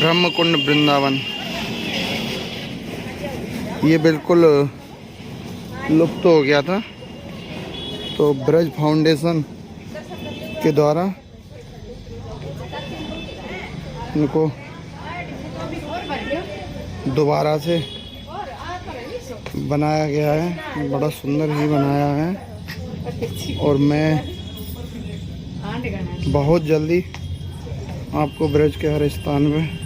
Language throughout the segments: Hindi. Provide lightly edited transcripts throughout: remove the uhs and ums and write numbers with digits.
ब्रह्मकुंड वृंदावन ये बिल्कुल लुप्त हो गया था, तो ब्रज फाउंडेशन के द्वारा इनको दोबारा से बनाया गया है। बड़ा सुंदर ही बनाया है और मैं बहुत जल्दी आपको ब्रज के हर स्थान में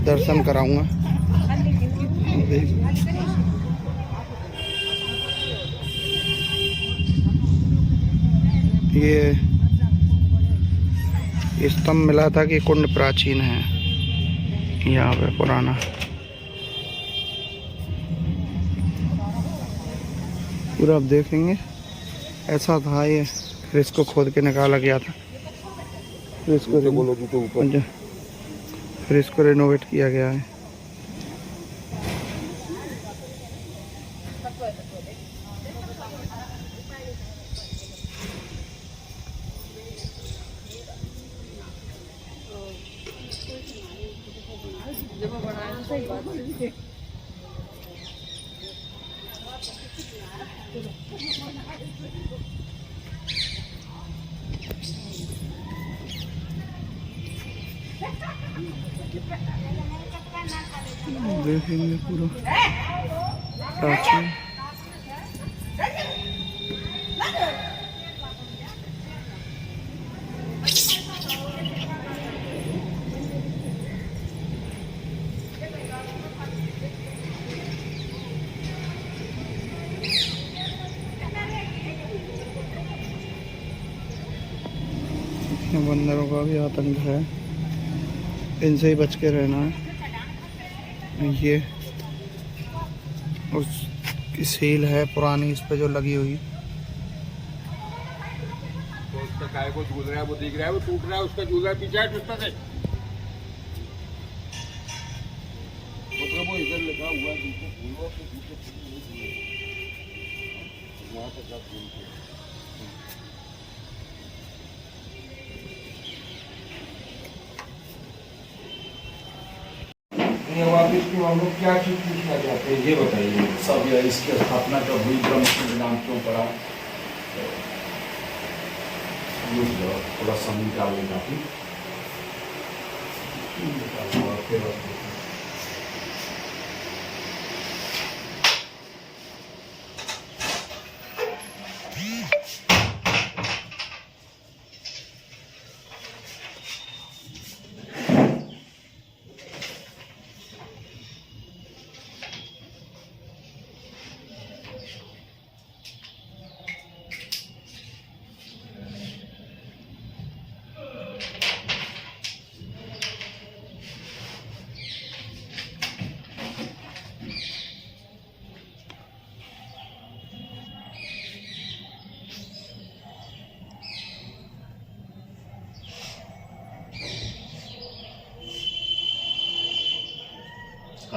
दर्शन कराऊंगा। ये स्तंभ मिला था कि कुंड प्राचीन है यहाँ पे पुराना। पूरा आप देखेंगे ऐसा था ये, फिर इसको खोद के निकाला गया था, फिर इसको रेनोवेट किया गया है। देखेंगे पूरा प्राचीन। बंदरों का भी आतंक है, इनसे ही बच के रहना है। ये उसकी सील है पुरानी इस पे जो लगी हुई। तो उसका काय को झूल रहा है, वो दिख रहा है, वो टूट रहा है, उसका झूला पीछे है टूटता से। वो इधर लगा हुआ वहाँ तक आप वापिस की हम लोग क्या चीज पूछना चाहते हैं ये बताइए सब। इसकी स्थापना कब हुई, ब्रह्मकुंड नाम क्यों पड़ा, थोड़ा समय निकाल काफी।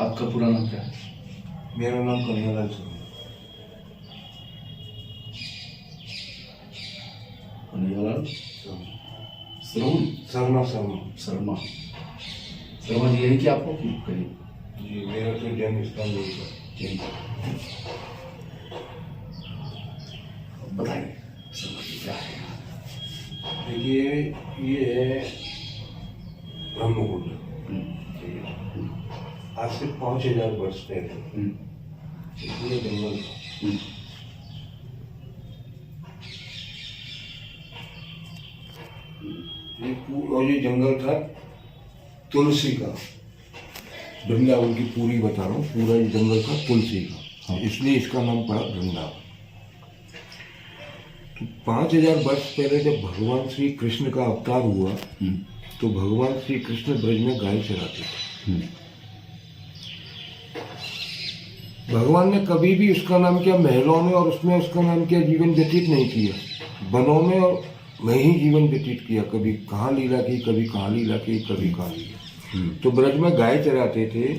आपका पूरा नाम क्या है? मेरा नाम कन्हैयालाल शर्मा। कन्हैयालाल शर्मा शर्मा जी, यही कि आपको करीब जी मेरा तो जन्म स्थान नहीं था। बताइए शर्मा जी क्या है? देखिए ये है ब्रह्मकुंड। आज से 5000 वर्ष पहले इसमें जंगल था। ये जंगल था तुलसी का। वृंदावन की पूरी बता रहा हूँ, पूरा ये जंगल था तुलसी का, इसलिए इसका नाम पड़ा वृंदावन। तो 5000 वर्ष पहले जब भगवान श्री कृष्ण का अवतार हुआ तो भगवान श्री कृष्ण ब्रज में गाय चराते थे। भगवान ने कभी भी उसका नाम किया महलों में और उसमें उसका नाम किया जीवन व्यतीत नहीं किया, वनों में और में ही जीवन व्यतीत किया। कभी कहाँ लीला की, कभी कहाँ लीला की, कभी कहाँ लीला। तो ब्रज में गाय चराते थे।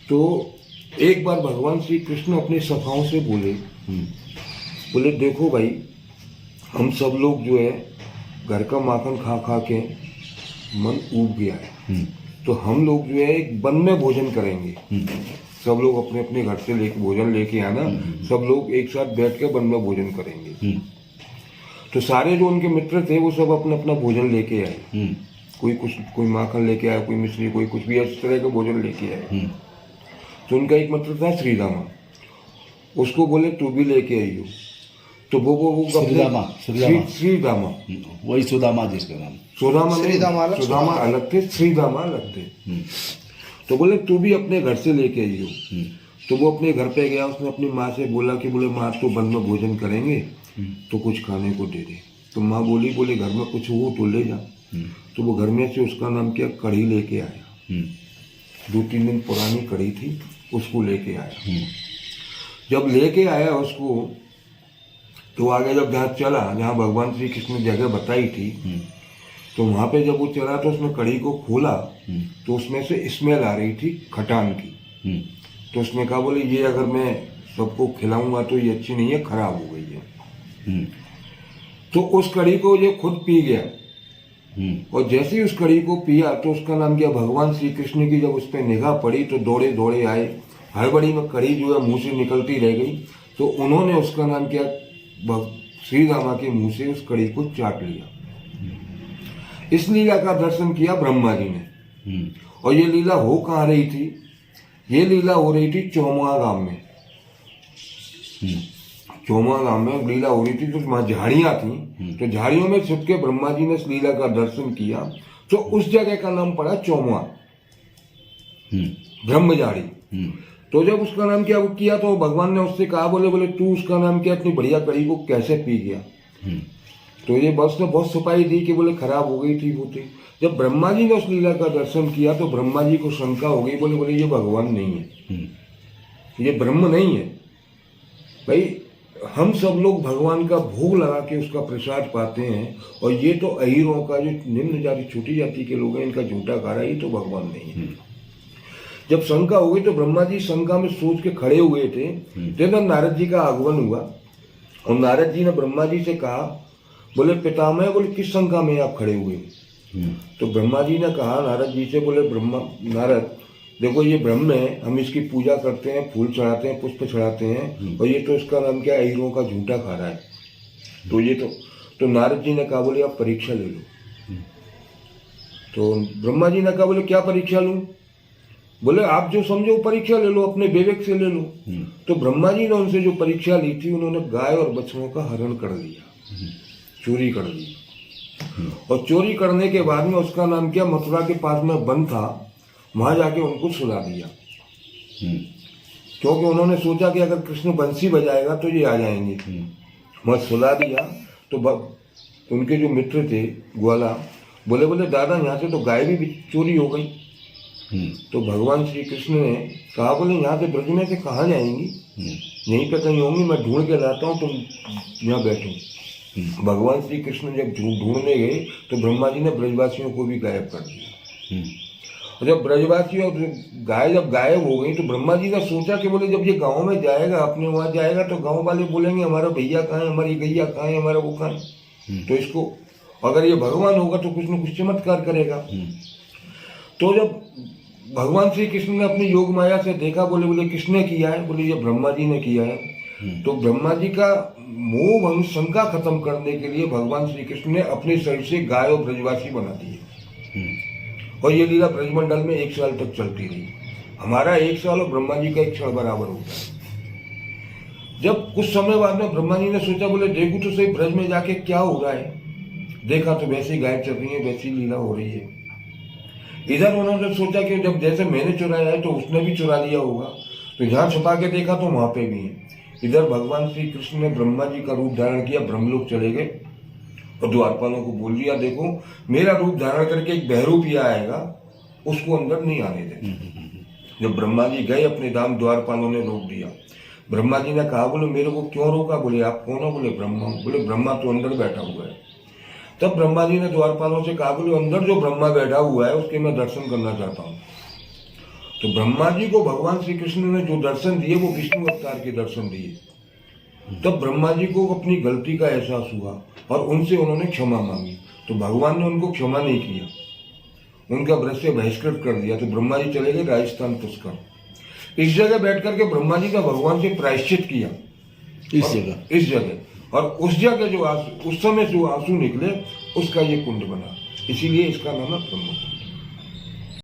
तो एक बार भगवान श्री कृष्ण अपने सखाओं से बोले देखो भाई, हम सब लोग जो है घर का माखन खा खा के मन ऊब गया है। तो हम लोग जो है एक वन में भोजन करेंगे, सब लोग अपने अपने घर से लेके भोजन लेके आना, सब लोग एक साथ बैठ के वन में भोजन करेंगे। तो सारे जो उनके मित्र थे वो सब अपना अपना भोजन लेके आए, कोई माखन लेके आया, कोई मिश्री, कोई कुछ भी इस तरह का भोजन लेके आए। तो उनका एक मित्र था श्रीदामा, उसको बोले तू भी लेके आई हो। तो वो श्रीदामा वही सुदामा जिसका नाम, सुदामा अलग थे, श्रीदामा अलग थे। तो बोले तू भी अपने घर से लेके आई हो। तो वो अपने घर पे गया, उसने अपनी माँ से बोला कि बोले माँ तो वन में भोजन करेंगे तो कुछ खाने को दे दे। तो माँ बोले घर में कुछ हो तो ले जा। तो वो घर में से उसका नाम क्या कढ़ी लेके आया, 2-3 दिन पुरानी कढ़ी थी, उसको लेके आया। जब लेके आया उसको, तो आगे जब जहाँ चला, जहाँ भगवान श्री कृष्ण ने जगह बताई थी, तो वहाँ पे जब वो चला तो उसने कढ़ी को खोला तो उसमें से स्मेल आ रही थी खटान की। तो उसने कहा बोले ये अगर मैं सबको खिलाऊंगा तो ये अच्छी नहीं है, खराब हो गई है। तो उस कढ़ी को ये खुद पी गया, और जैसे ही उस कढ़ी को पिया तो उसका नाम क्या भगवान श्री कृष्ण की जब उस पर निगाह पड़ी तो दौड़े दौड़े आए, हड़बड़ी में कढ़ी जो है मुंह से निकलती रह गई। तो उन्होंने उसका नाम क्या श्रीदामा के मुंह से उस कढ़ी को चाट लिया। इस लीला का दर्शन किया ब्रह्मा जी ने। और ये लीला हो कहाँ रही थी? ये लीला हो रही थी चौमुआ गांव में। चौमुआ गांव में लीला हो रही थी, तो वहां झाड़ियां थी, तो झाड़ियों में छुप के ब्रह्मा जी ने इस लीला का दर्शन किया, तो उस जगह का नाम पड़ा चौमुआ, ब्रह्मझाड़ी। तो जब उसका नाम क्या किया तो भगवान ने उससे कहा बोले तू उसका नाम क्या इतनी बढ़िया कढ़ी को कैसे पी गया? तो ये बस ने बहुत सफाई दी कि बोले खराब हो गई थी वो थी। जब ब्रह्मा जी ने उस लीला का दर्शन किया तो ब्रह्मा जी को शंका हो गई, बोले ये भगवान नहीं है, ये ब्रह्म नहीं है। भाई हम सब लोग भगवान का भोग लगा के उसका प्रसाद पाते हैं, और ये तो अहीरों का जो निम्न जाति छोटी जाति के लोग हैं इनका झूठा खा रहा है, ये तो भगवान नहीं है। जब शंका हो गई तो ब्रह्मा जी शंका में सोच के खड़े हुए थे, तो नारद जी का आगमन हुआ, और नारद जी ने ब्रह्मा जी से कहा बोले पितामह, बोले किस शंका में आप खड़े हुए? तो ब्रह्मा जी ने कहा नारद जी से, बोले नारद देखो ये ब्रह्म है, हम इसकी पूजा करते हैं, फूल चढ़ाते हैं, पुष्प चढ़ाते हैं, और ये तो इसका नाम क्या अहीरों का झूठा खा रहा है। तो ये तो नारद जी ने कहा बोले आप परीक्षा ले लो। तो ब्रह्मा जी ने कहा बोले क्या परीक्षा लूं? बोले आप जो समझो परीक्षा ले लो, अपने विवेक से ले लो। तो ब्रह्मा जी ने उनसे जो परीक्षा ली थी, उन्होंने गाय और बछड़ों का हरण कर लिया, चोरी कर ली। और चोरी करने के बाद में उसका नाम क्या मथुरा के पास में वन था, वहां जाके उनको सुला दिया, क्योंकि उन्होंने सोचा कि अगर कृष्ण बंसी बजाएगा तो ये आ जाएंगे। वहां सुला दिया तो उनके जो मित्र थे ग्वाला बोले दादा यहाँ से तो गाय भी चोरी हो गई। तो भगवान श्री कृष्ण ने कहा बोले यहाँ से ब्रज में से कहाँ जाएंगी, यहीं पे कहीं होंगी, मैं ढूंढ के लाता हूँ, तुम यहाँ बैठो। भगवान श्री कृष्ण जब ढूंढने गए तो ब्रह्मा जी ने ब्रजवासियों को भी गायब कर दिया। और जब ब्रजवासी और गाय जब गायब हो गई तो ब्रह्मा जी ने सोचा कि बोले जब ये गांव में जाएगा, अपने वहां जाएगा, तो गांव वाले बोलेंगे हमारा भैया कहाँ है, हमारी गैया कहाँ है, हमारा वो कहाँ है। तो इसको अगर ये भगवान होगा तो कुछ न कुछ चमत्कार करेगा। तो जब भगवान श्री कृष्ण ने अपनी योग माया से देखा, बोले किसने किया है? बोले ये ब्रह्मा जी ने किया है। तो ब्रह्मा जी का मोह भंग शंका खत्म करने के लिए भगवान श्री कृष्ण ने अपने शरीर से गाय और ब्रजवासी बना दिए, और ये लीला ब्रजमंडल में 1 साल तक चलती रही। हमारा 1 साल और ब्रह्मा जी का 1 क्षण बराबर होता है। जब कुछ समय बाद में ब्रह्मा जी ने सोचा बोले देखो तो सही ब्रज में जाके क्या हो रहा है। देखा तो वैसी गाय चल रही है, वैसी लीला हो रही है। इधर उन्होंने सोचा कि जब जैसे मैंने चुराया है तो उसने भी चुरा लिया होगा, तो जहाँ छुपा के देखा तो वहां पे भी है। इधर भगवान श्री कृष्ण ने ब्रह्मा जी का रूप धारण किया, ब्रह्मलोक चले गए और द्वारपालों को बोल दिया देखो मेरा रूप धारण करके एक बहरूपिया आएगा, उसको अंदर नहीं आने देते। जब ब्रह्मा जी गए अपने धाम, द्वारपालों ने रोक दिया। ब्रह्मा जी ने कहा बोले मेरे को क्यों रोका? बोले आप कौन हो? बोले ब्रह्मा। बोले ब्रह्मा तो अंदर बैठा हुआ है। तब ब्रह्मा जी ने द्वारपालों से कहा बोले अंदर जो ब्रह्मा बैठा हुआ है उसके मैं दर्शन करना चाहता हूँ। तो ब्रह्मा जी को भगवान श्री कृष्ण ने जो दर्शन दिए वो विष्णु अवतार के दर्शन दिए। तब ब्रह्मा जी को अपनी गलती का एहसास हुआ और उनसे उन्होंने क्षमा मांगी, तो भगवान ने उनको क्षमा नहीं किया। उनका व्रत से बहिष्कृत कर दिया, तो ब्रह्मा जी चले गए राजस्थान पुष्कर। इस जगह बैठ करके ब्रह्मा जी का भगवान से प्रायश्चित किया, इस जगह, और उस जगह जो आंसू, उस समय जो आंसू निकले, उसका ये कुंड बना, इसीलिए इसका नाम है ब्रह्म कुंड।